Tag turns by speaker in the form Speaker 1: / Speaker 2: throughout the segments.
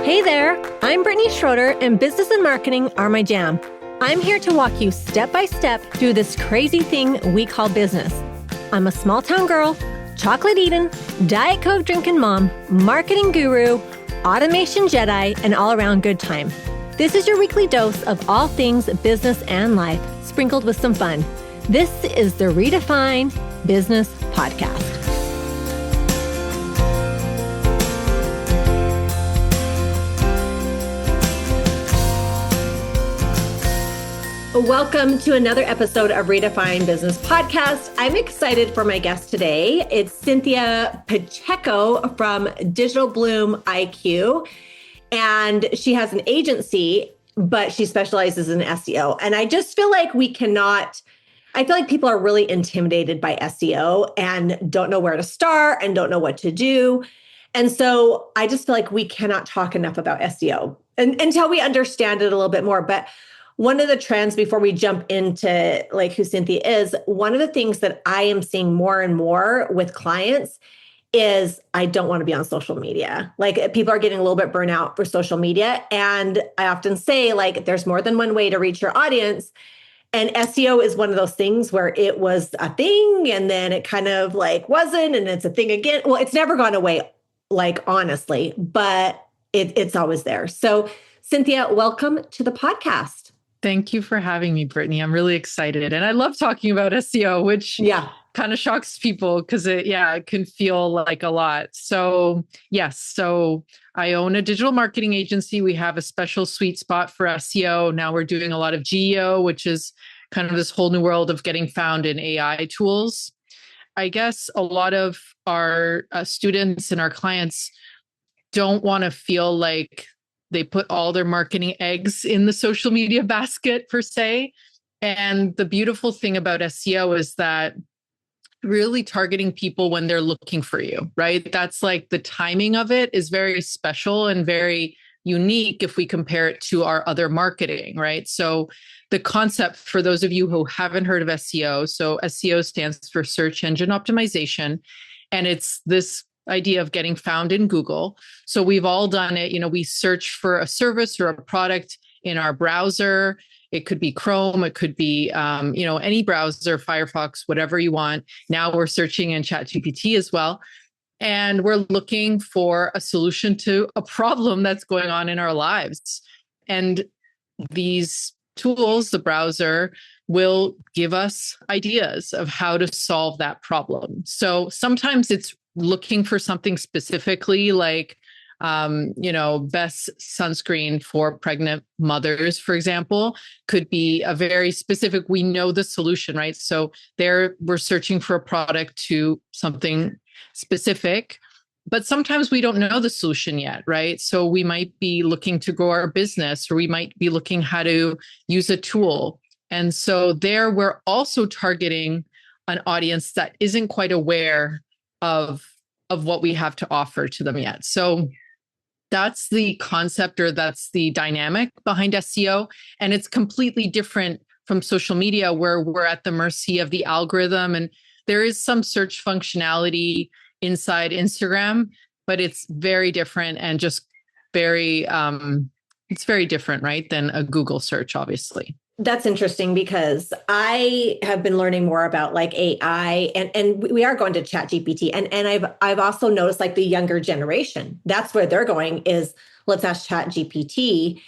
Speaker 1: Hey there, I'm Brittany Schroeder, and business and marketing are my jam. I'm here to walk you step by step through this crazy thing we call business. I'm a small town girl, chocolate eating, Diet Coke drinking mom, marketing guru, automation Jedi, and all around good time. This is your weekly dose of all things business and life, sprinkled with some fun. This is the Redefine Business Podcast. Welcome to another episode of Redefine Business Podcast. I'm excited for my guest today. It's Cinthia Pacheco from Digital Bloom IQ, and she has an agency, but she specializes in SEO. And I just feel like I feel like people are really intimidated by SEO and don't know where to start and don't know what to do. And so I just feel like we cannot talk enough about SEO until we understand it a little bit more. But one of the trends, before we jump into like who Cinthia is, one of the things that I am seeing more and more with clients is I don't want to be on social media. Like people are getting a little bit burnt out for social media. And I often say like, there's more than one way to reach your audience. And SEO is one of those things where it was a thing and then it kind of like wasn't, and it's a thing again. Well, it's never gone away, like honestly, but it's always there. So Cinthia, welcome to the podcast.
Speaker 2: Thank you for having me, Brittany. I'm really excited. And I love talking about SEO, which kind of shocks people because it can feel like a lot. So I own a digital marketing agency. We have a special sweet spot for SEO. Now we're doing a lot of GEO, which is kind of this whole new world of getting found in AI tools. I guess a lot of our students and our clients don't want to feel like they put all their marketing eggs in the social media basket per se. And the beautiful thing about SEO is that really targeting people when they're looking for you, right? That's like the timing of it is very special and very unique if we compare it to our other marketing, right? So the concept for those of you who haven't heard of SEO, so SEO stands for search engine optimization. And it's this idea of getting found in Google. So we've all done it. We search for a service or a product in our browser. It could be Chrome. It could be, any browser, Firefox, whatever you want. Now we're searching in ChatGPT as well. And we're looking for a solution to a problem that's going on in our lives. And these tools, the browser, will give us ideas of how to solve that problem. So sometimes it's looking for something specifically like, best sunscreen for pregnant mothers, for example, could be a very specific, we know the solution, right? So there we're searching for a product to something specific, but sometimes we don't know the solution yet, right? So we might be looking to grow our business, or we might be looking how to use a tool. And so there we're also targeting an audience that isn't quite aware of what we have to offer to them yet. So that's the concept, or that's the dynamic behind SEO. And it's completely different from social media, where we're at the mercy of the algorithm. And there is some search functionality inside Instagram, but it's very different and just it's very different, right, than a Google search, obviously.
Speaker 1: That's interesting because I have been learning more about like AI and we are going to ChatGPT and I've also noticed like the younger generation, that's where they're going is let's ask ChatGPT.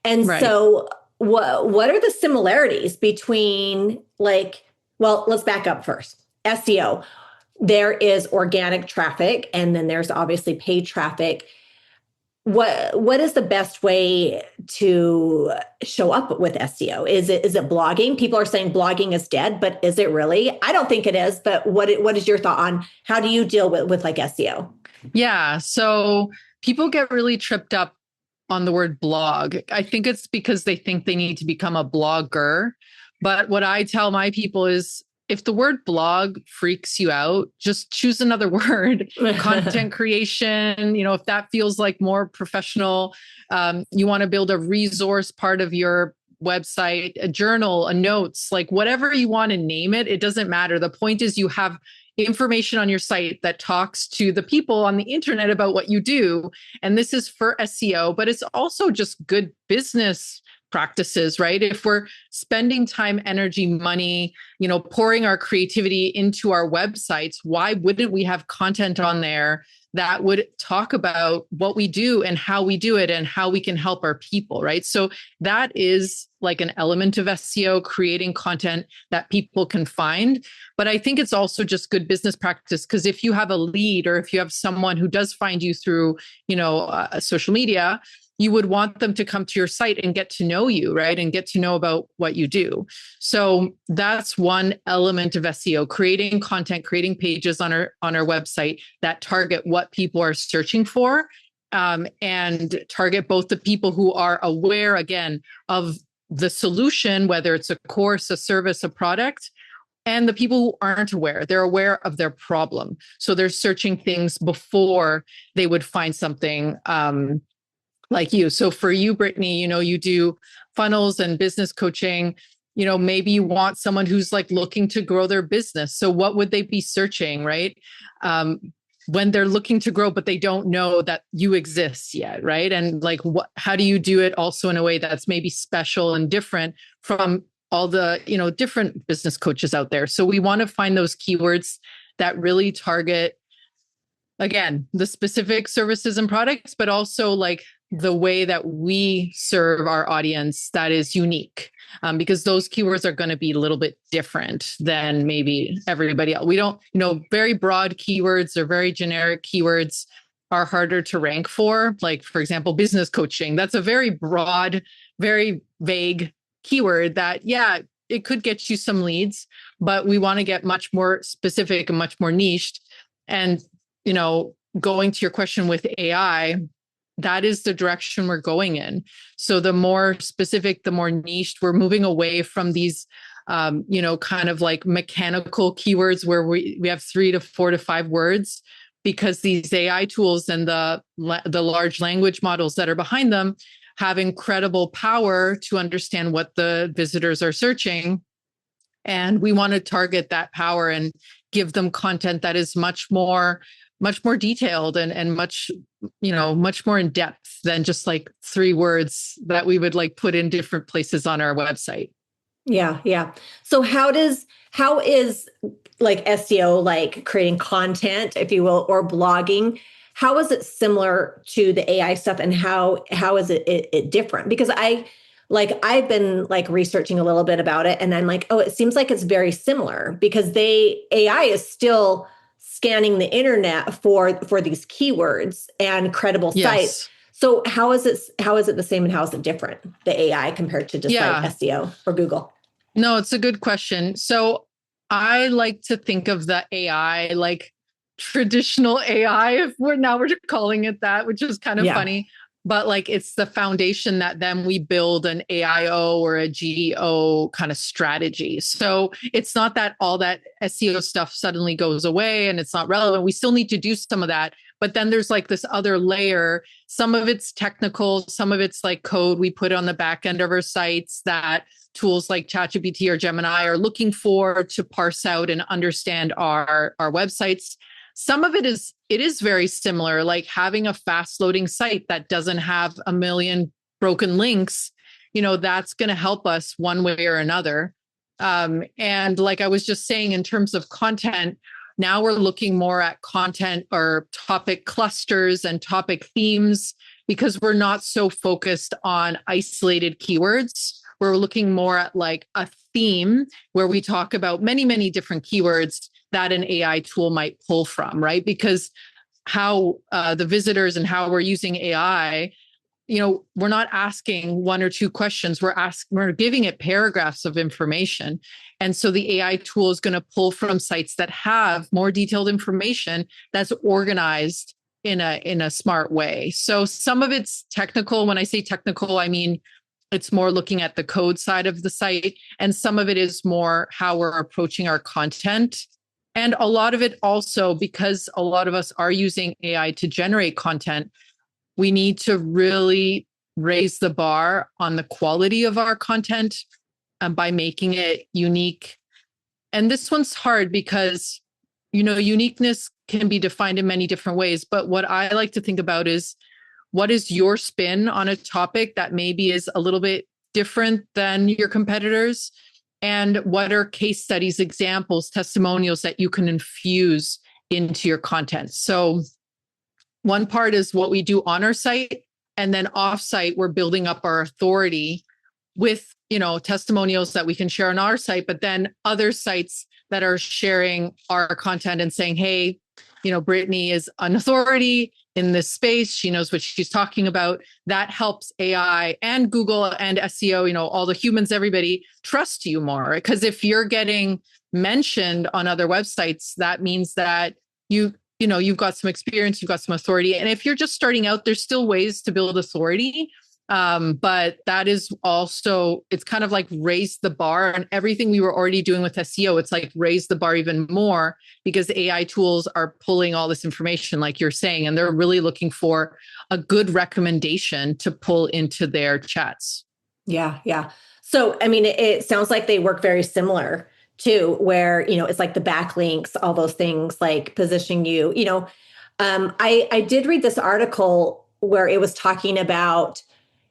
Speaker 1: And right. So what are the similarities between let's back up first. SEO, there is organic traffic and then there's obviously paid traffic. What is the best way to show up with SEO? Is it blogging? People are saying blogging is dead, but is it really? I don't think it is, but what is your thought on how do you deal with like SEO?
Speaker 2: Yeah, so people get really tripped up on the word blog. I think it's because they think they need to become a blogger. But what I tell my people is, if the word blog freaks you out, just choose another word. Content creation, if that feels like more professional, you want to build a resource part of your website, a journal, a notes, like whatever you want to name it, it doesn't matter. The point is you have information on your site that talks to the people on the internet about what you do. And this is for SEO, but it's also just good business practices, right? If we're spending time, energy, money, pouring our creativity into our websites, why wouldn't we have content on there that would talk about what we do and how we do it and how we can help our people, right? So that is like an element of SEO, creating content that people can find. But I think it's also just good business practice, because if you have a lead or if you have someone who does find you through, social media, you would want them to come to your site and get to know you, right? And get to know about what you do. So that's one element of SEO, creating content, creating pages on our website that target what people are searching for, and target both the people who are aware, again, of the solution, whether it's a course, a service, a product, and the people who aren't aware. They're aware of their problem. So they're searching things before they would find something like you. So for you, Brittany, you do funnels and business coaching. Maybe you want someone who's like looking to grow their business. So what would they be searching, right? When they're looking to grow, but they don't know that you exist yet, right? And like, how do you do it also in a way that's maybe special and different from all the, different business coaches out there? So we want to find those keywords that really target, again, the specific services and products, but also like the way that we serve our audience that is unique, because those keywords are going to be a little bit different than maybe everybody else. We don't, very broad keywords or very generic keywords are harder to rank for. Like, for example, business coaching. That's a very broad, very vague keyword that, yeah, it could get you some leads, but we want to get much more specific and much more niched. And, going to your question with AI, that is the direction we're going in. So the more specific, the more niched, we're moving away from these, kind of like mechanical keywords where we have 3 to 4 to 5 words, because these AI tools and the large language models that are behind them have incredible power to understand what the visitors are searching. And we want to target that power and give them content that is much more detailed and much more in depth than just like 3 words that we would like put in different places on our website.
Speaker 1: Yeah. Yeah. So how is like SEO, like creating content, if you will, or blogging, how is it similar to the AI stuff, and how is it different? Because I've been like researching a little bit about it, and I'm like, oh, it seems like it's very similar, because AI is still scanning the internet for these keywords and credible sites. So how is it the same, and how is it different, the AI compared to just like SEO or Google?
Speaker 2: No, it's a good question. So I like to think of the AI like traditional AI, if we're calling it that, which is kind of funny. But like, it's the foundation that then we build an AIO or a GEO kind of strategy. So it's not that all that SEO stuff suddenly goes away and it's not relevant. We still need to do some of that. But then there's like this other layer. Some of it's technical, some of it's like code we put on the back end of our sites that tools like ChatGPT or Gemini are looking for to parse out and understand our websites. Some of it is very similar, like having a fast loading site that doesn't have a million broken links, that's going to help us one way or another. And like I was just saying, in terms of content, now we're looking more at content or topic clusters and topic themes, because we're not so focused on isolated keywords. We're looking more at like a theme where we talk about many, many different keywords that an AI tool might pull from, right? Because how the visitors and how we're using AI, we're not asking 1 or 2 questions. We're giving it paragraphs of information. And so the AI tool is going to pull from sites that have more detailed information that's organized in a smart way. So some of it's technical. When I say technical, I mean, it's more looking at the code side of the site. And some of it is more how we're approaching our content. And a lot of it also, because a lot of us are using AI to generate content, we need to really raise the bar on the quality of our content by making it unique. And this one's hard because uniqueness can be defined in many different ways. But what I like to think about is, what is your spin on a topic that maybe is a little bit different than your competitors? And what are case studies, examples, testimonials that you can infuse into your content? So one part is what we do on our site, and then off-site, we're building up our authority with, testimonials that we can share on our site, but then other sites that are sharing our content and saying, hey, Brittany is an authority in this space. She knows what she's talking about. That helps AI and Google and SEO, all the humans, everybody trust you more. Because if you're getting mentioned on other websites, that means that you've got some experience, you've got some authority. And if you're just starting out, there's still ways to build authority. But that is also, it's kind of like raise the bar on everything we were already doing with SEO. It's like raise the bar even more, because the AI tools are pulling all this information, like you're saying, and they're really looking for a good recommendation to pull into their chats.
Speaker 1: Yeah. Yeah. So, I mean, it sounds like they work very similar too, where, it's like the backlinks, all those things like positioning you, I did read this article where it was talking about,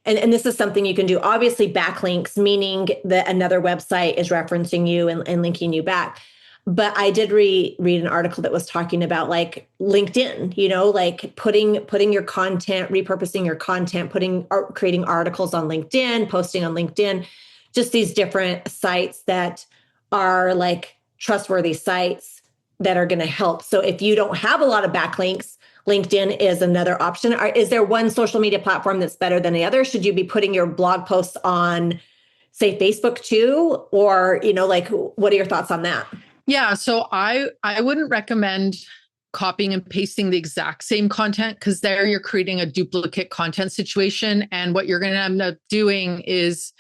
Speaker 1: and this is something you can do, obviously backlinks, meaning that another website is referencing you and linking you back. But I did read an article that was talking about like LinkedIn, like putting your content, repurposing your content, creating articles on LinkedIn, posting on LinkedIn, just these different sites that are like trustworthy sites that are going to help. So if you don't have a lot of backlinks, LinkedIn is another option. Is there one social media platform that's better than the other? Should you be putting your blog posts on, say, Facebook too? Or, like, what are your thoughts on that?
Speaker 2: Yeah. So I wouldn't recommend copying and pasting the exact same content, because there you're creating a duplicate content situation. And what you're going to end up doing is,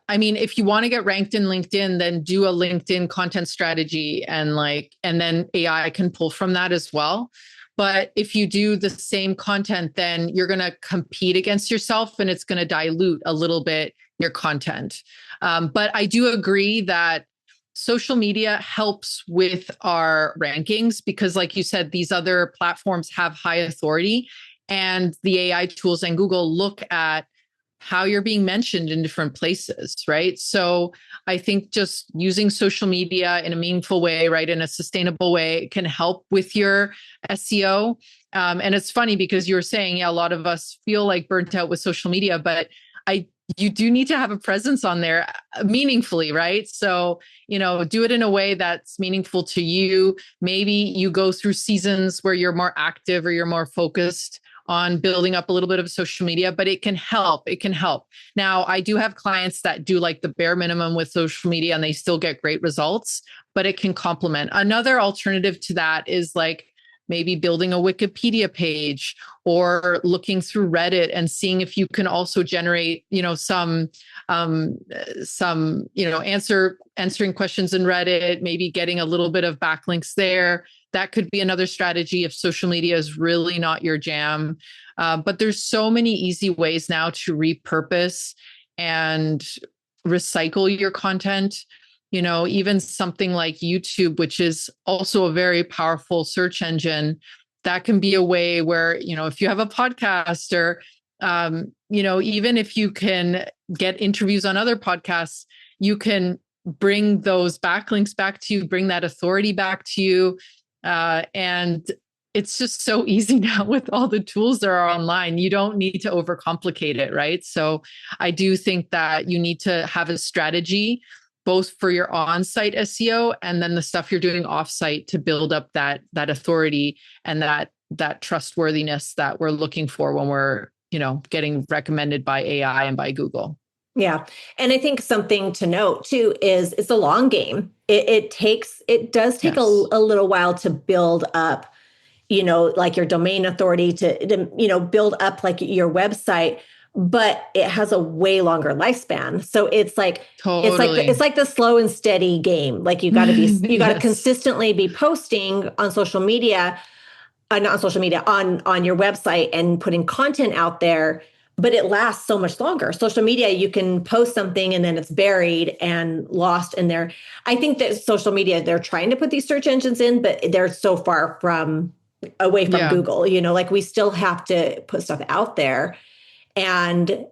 Speaker 2: if you want to get ranked in LinkedIn, then do a LinkedIn content strategy and then AI can pull from that as well. But if you do the same content, then you're going to compete against yourself and it's going to dilute a little bit your content. But I do agree that social media helps with our rankings because, like you said, these other platforms have high authority, and the AI tools and Google look at how you're being mentioned in different places, right? So I think just using social media in a meaningful way, right, in a sustainable way, can help with your SEO. And it's funny because you were saying, yeah, a lot of us feel like burnt out with social media, but you do need to have a presence on there meaningfully, right? So, do it in a way that's meaningful to you. Maybe you go through seasons where you're more active or you're more focused on building up a little bit of social media, but it can help. It can help. Now, I do have clients that do like the bare minimum with social media and they still get great results, but it can complement. Another alternative to that is like maybe building a Wikipedia page or looking through Reddit and seeing if you can also generate, some answering questions in Reddit, maybe getting a little bit of backlinks there. That could be another strategy if social media is really not your jam. But there's so many easy ways now to repurpose and recycle your content. Even something like YouTube, which is also a very powerful search engine, that can be a way where, if you have a podcast or, even if you can get interviews on other podcasts, you can bring those backlinks back to you, bring that authority back to you. And it's just so easy now with all the tools that are online. You don't need to overcomplicate it, right? So I do think that you need to have a strategy both for your on-site SEO and then the stuff you're doing off-site to build up that authority and that trustworthiness that we're looking for when we're, getting recommended by AI and by Google.
Speaker 1: Yeah. And I think something to note too is it's a long game. It does take a little while to build up, like your domain authority to build up like your website, but it has a way longer lifespan. So it's like,
Speaker 2: totally.
Speaker 1: it's like the slow and steady game. Like you got to consistently be posting on social media, not on social media, on your website and putting content out there. but it lasts so much longer. Social media, you can post something and then it's buried and lost in there. I think that social media, they're trying to put these search engines in, but they're so far from away from Google, like we still have to put stuff out there. And,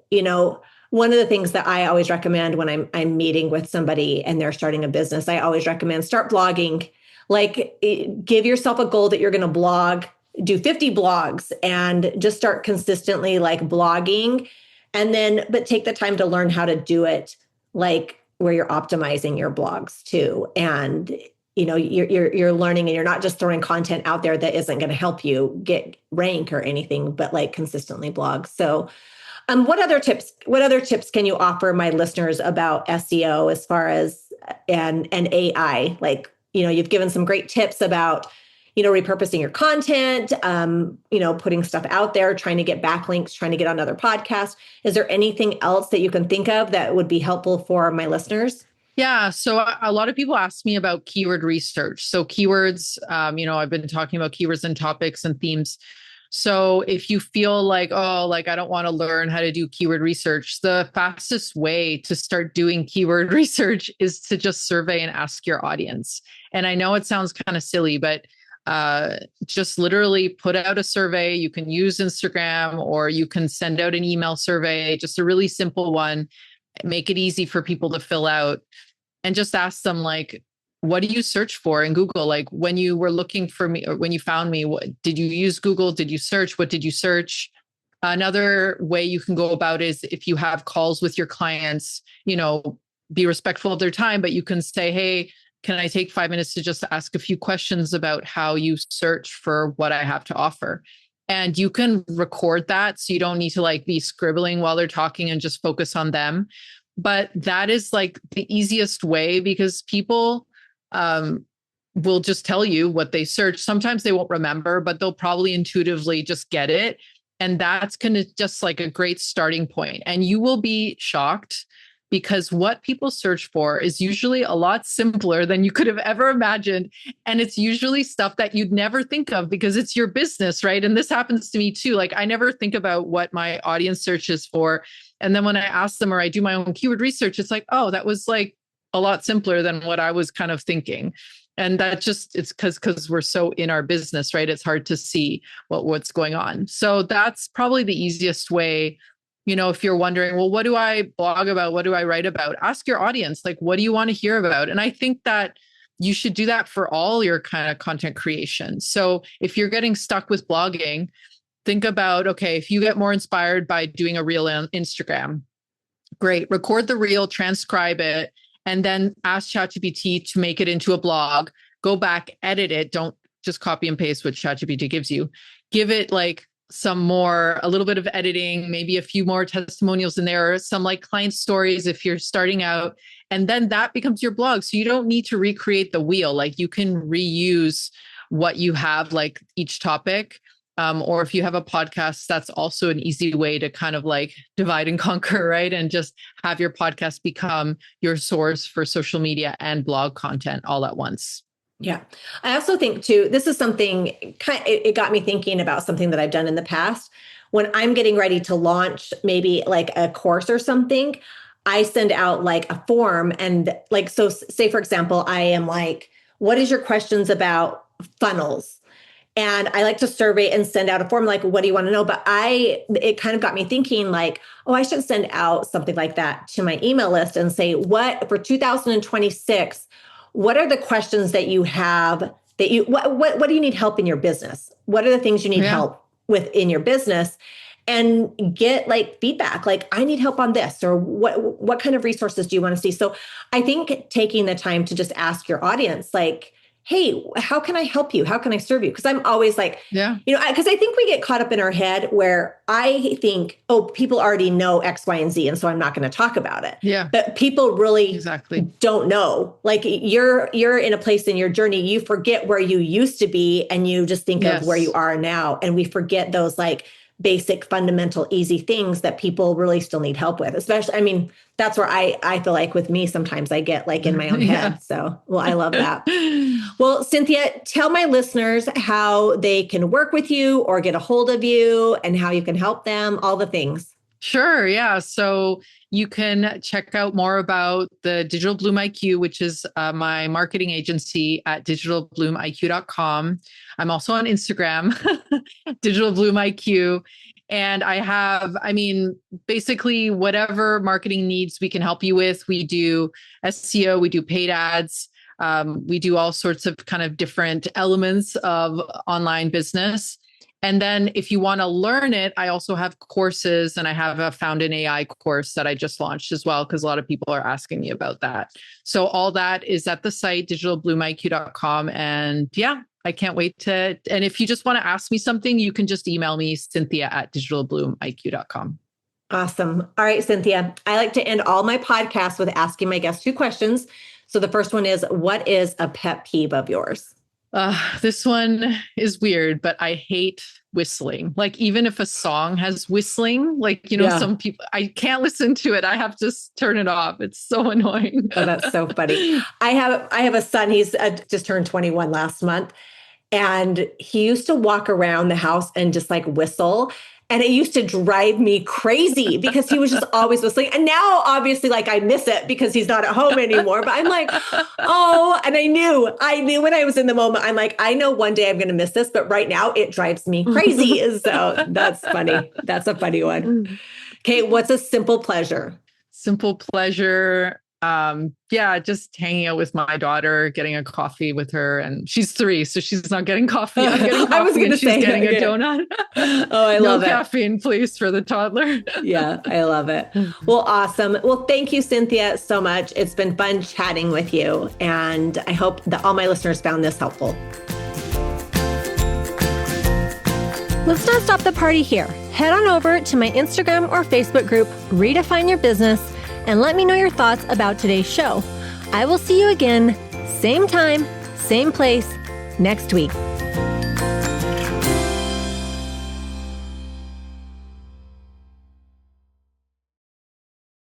Speaker 1: one of the things that I always recommend when I'm meeting with somebody and they're starting a business, I always recommend start blogging. Like, give yourself a goal that you're going to blog, do 50 blogs and just start consistently like blogging. And then, but take the time to learn how to do it, like where you're optimizing your blogs too. And, you're learning and you're not just throwing content out there that isn't going to help you get rank or anything, but like consistently blog. So, what other tips can you offer my listeners about SEO as far as and AI? Like, you've given some great tips about, repurposing your content, putting stuff out there, trying to get backlinks, trying to get on other podcasts. Is there anything else that you can think of that would be helpful for my listeners?
Speaker 2: Yeah. So a lot of people ask me about keyword research. So keywords, I've been talking about keywords and topics and themes. So if you feel like, I don't want to learn how to do keyword research, the fastest way to start doing keyword research is to just survey and ask your audience. And I know it sounds kind of silly, but just literally put out a survey. You can use Instagram or you can send out an email survey, just a really simple one, make it easy for people to fill out and just ask them like, what do you search for in Google? Like when you were looking for me or when you found me, did you use Google? Did you search? What did you search? Another way you can go about is if you have calls with your clients, be respectful of their time, but you can say, hey, can I take 5 minutes to just ask a few questions about how you search for what I have to offer? And you can record that. So you don't need to like be scribbling while they're talking and just focus on them. But that is like the easiest way because people will just tell you what they search. Sometimes they won't remember, but they'll probably intuitively just get it. And that's kind of just like a great starting point. And you will be shocked because what people search for is usually a lot simpler than you could have ever imagined. And it's usually stuff that you'd never think of because it's your business, right? And this happens to me too. Like I never think about what my audience searches for. And then when I ask them or I do my own keyword research, it's like, oh, that was like a lot simpler than what I was kind of thinking. And that just, it's because we're so in our business, right? It's hard to see what's going on. So that's probably the easiest way. If you're wondering, well, what do I blog about? What do I write about? Ask your audience, like, what do you want to hear about? And I think that you should do that for all your kind of content creation. So if you're getting stuck with blogging, think about, okay, if you get more inspired by doing a reel on Instagram, great, record the reel, transcribe it, and then ask ChatGPT to make it into a blog, go back, edit it. Don't just copy and paste what ChatGPT gives you. Give it like a little bit of editing, maybe a few more testimonials in there, some like client stories if you're starting out. And then that becomes your blog. So you don't need to recreate the wheel. Like you can reuse what you have, like each topic. Or if you have a podcast, that's also an easy way to kind of like divide and conquer, right? And just have your podcast become your source for social media and blog content all at once.
Speaker 1: Yeah. I also think too, this is something it got me thinking about something that I've done in the past. When I'm getting ready to launch maybe like a course or something, I send out like a form and like, so say for example, I am like, what is your questions about funnels? And I like to survey and send out a form like, what do you want to know? But it kind of got me thinking like, oh, I should send out something like that to my email list and say, what for 2026, what are the questions that you have that what do you need help in your business? What are the things you need help with in your business? And get like feedback, like I need help on this, or what kind of resources do you want to see? So I think taking the time to just ask your audience, like, hey, how can I help you? How can I serve you? Because I'm always like, because I think we get caught up in our head where I think, oh, people already know X, Y, and Z, and so I'm not going to talk about it.
Speaker 2: Yeah.
Speaker 1: But people really don't know. Like you're in a place in your journey, you forget where you used to be, and you just think of where you are now, and we forget those like basic, fundamental, easy things that people really still need help with. Especially, I mean, that's where I feel like with me, sometimes I get like in my own head. So, well, I love that. Well, Cinthia, tell my listeners how they can work with you or get a hold of you and how you can help them, all the things.
Speaker 2: Sure. Yeah. So you can check out more about the Digital Bloom IQ, which is my marketing agency at digitalbloomiq.com. I'm also on Instagram, Digital Bloom IQ. And basically whatever marketing needs we can help you with. We do SEO, we do paid ads. We do all sorts of kind of different elements of online business. And then if you want to learn it, I also have courses, and I have a Found in AI course that I just launched as well, because a lot of people are asking me about that. So all that is at the site, digitalbloomiq.com. And yeah, I can't wait and if you just want to ask me something, you can just email me, Cinthia at digitalbloomiq.com.
Speaker 1: Awesome. All right, Cinthia, I like to end all my podcasts with asking my guests 2 questions. So the first one is, what is a pet peeve of yours?
Speaker 2: This one is weird, but I hate whistling. Like, even if a song has whistling, like, some people, I can't listen to it. I have to turn it off. It's so annoying.
Speaker 1: Oh, that's so funny. I have a son. He's just turned 21 last month. And he used to walk around the house and just like whistle. And it used to drive me crazy because he was just always whistling. And now obviously like I miss it because he's not at home anymore. But I'm like, oh, and I knew when I was in the moment, I'm like, I know one day I'm going to miss this, but right now it drives me crazy. So that's funny. That's a funny one. Okay. What's a simple pleasure?
Speaker 2: Simple pleasure. Just hanging out with my daughter, getting a coffee with her, and she's 3, so she's not getting coffee. I'm getting coffee.
Speaker 1: I was going to say,
Speaker 2: she's getting a donut.
Speaker 1: Oh, I love it.
Speaker 2: No caffeine, please, for the toddler.
Speaker 1: Yeah, I love it. Well, awesome. Well, thank you, Cinthia, so much. It's been fun chatting with you, and I hope that all my listeners found this helpful.
Speaker 3: Let's not stop the party here. Head on over to my Instagram or Facebook group, Redefine Your Business, and let me know your thoughts about today's show. I will see you again, same time, same place, next week.